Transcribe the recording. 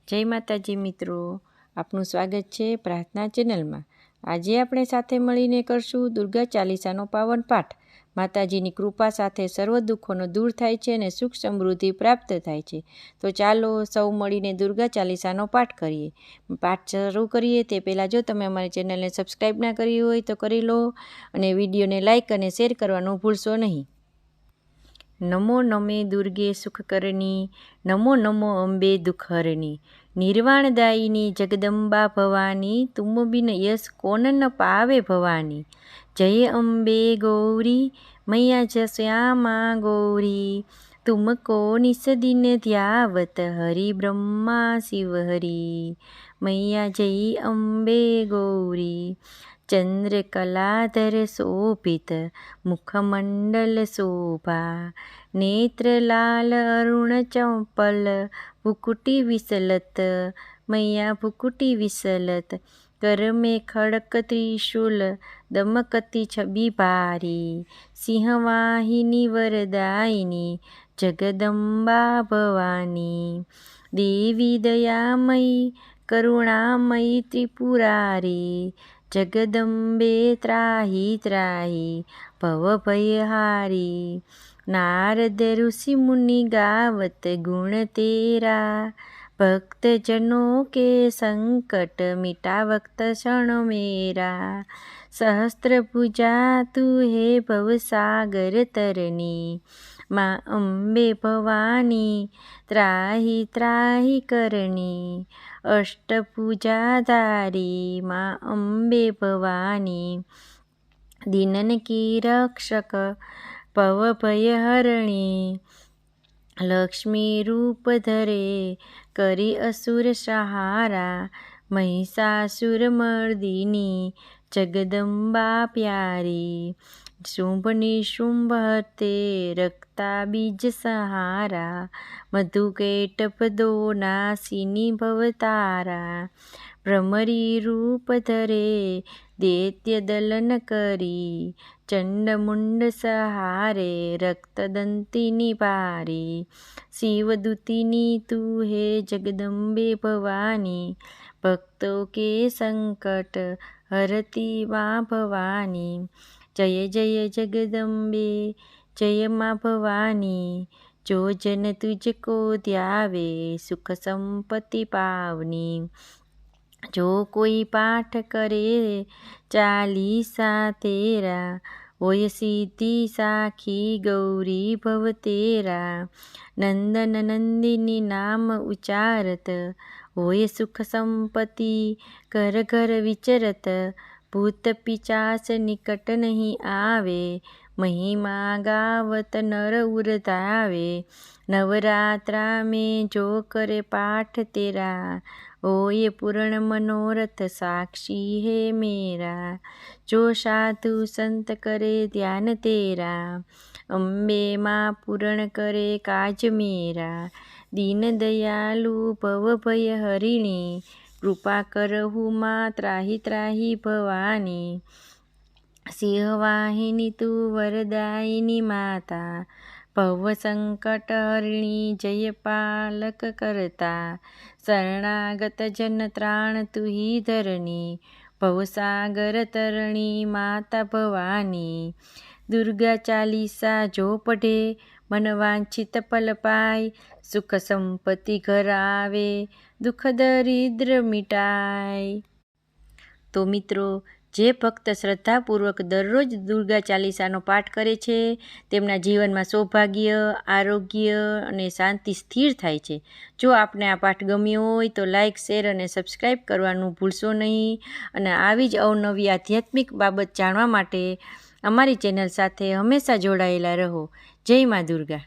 જય માતાજી મિત્રો, આપનું સ્વાગત છે પ્રાર્થના ચેનલમાં। આજે આપણે સાથે મળીને કરશું દુર્ગા ચાલીસાનો પાવન પાઠ। માતાજીની કૃપા સાથે સર્વ દુઃખોનો દૂર થાય છે અને સુખ સમૃદ્ધિ પ્રાપ્ત થાય છે। તો ચાલો સૌ મળીને દુર્ગા ચાલીસાનો પાઠ કરીએ। પાઠ શરૂ કરીએ તે પહેલાં જો તમે અમારી ચેનલને સબસ્ક્રાઈબ ના કરી હોય તો કરી લો અને વિડીયોને લાઇક અને શેર કરવાનું ભૂલશો નહીં। નમો નમે દુર્ગે સુખકરની, નમો નમો અંબે દુઃખહરની। निर्वाणदायिनी जगदम्बा भवानी, तुम बिन यश कौन न पावे भवानी। जय अम्बे गौरी मैया जश्यामा गौरी, तुमको निस दिन ध्यावत हरि ब्रह्मा शिव हरि। मैया जय अम्बे गौरी। चंद्रकलाधर शोभित मुखमंडल शोभा, नेत्र लाल अरुण चंपल भुकुटी विसलत। मैया भुकुटी विसलत, कर में खड़क त्रिशूल दमकती छवि भारी। सिंहवाहिनी वरदायिनी जगदम्बा भवानी। देवी दयामयी करुणामयी त्रिपुरारी, जगदम्बे त्राहि त्राहि भवभयहारी। नारद ऋषि मुनि गावत गुण तेरा, भक्तजनों के संकट मिटावत क्षण मेरा। सहस्त्र भुजा तू है भवसागर तरनी, माँ अम्बे भवानी त्राहि त्राहि करनी। अष्टभुजाधारी माँ अम्बे भवानी, दीनन की रक्षक भवभयहरणी। लक्ष्मी रूप धरे करी असुर सहारा, महिषासुर मर्दिनी जगदम्बा प्यारी। शुंभ निशुंभ हते रक्ता बीज सहारा, मधुकैटभ दो नासिनी भवतारा। भ्रमरी रूप धरे दैत्य दलन करी, चंड मुंड सहारे रक्तदंतिनी भारी। शिवदूतिनी तू है जगदम्बे भवानी, भक्तों के संकट हरती माँ भवानी। जय जय जगदम्बे जय माँ भवानी, जो जन तुझको ध्यावे सुख संपत्ति पावनी। जो कोई पाठ करे चालीसा तेरा, होय सिद्धि साखी गौरी भव तेरा। नंदन नंदिनी नाम उचारत, होय सुख संपत्ति घर घर विचरत। भूत पिचास निकट नहीं आवे, महिमा गावत नर उर धावे। नवरात्रा में जो करे पाठ तेरा, होय पूर्ण मनोरथ साक्षी है मेरा। जो साधु संत करे ध्यान तेरा, अम्बे माँ पूर्ण करे काज मेरा। दीन दयालु भव भय हरिणी, कृपा करहु माँ त्राहि त्राहि भवानी। सिंहवाहिनी तू वरदायिनी माता, भव संकट हरिणी जय पालक करता। शरणागत जन त्राण तू ही धरणी, भवसागर तरणी माता भवानी। दुर्गा चालीसा जो पढ़े मन वांछित फल पाय, सुख संपत्ति घर आवे दुख दरिद्र मिटाय। तो मित्रों, જે ભક્ત શ્રદ્ધાપૂર્વક દરરોજ દુર્ગા ચાલીસાનો પાઠ કરે છે તેમના જીવનમાં સૌભાગ્ય, આરોગ્ય અને શાંતિ સ્થિર થાય છે। જો આપને આ પાઠ ગમ્યો હોય તો લાઇક, શેર અને સબસ્ક્રાઈબ કરવાનું ભૂલશો નહીં અને આવી જ અવનવી આધ્યાત્મિક બાબત જાણવા માટે અમારી ચેનલ સાથે હંમેશા જોડાયેલા રહો। જય મા દુર્ગા।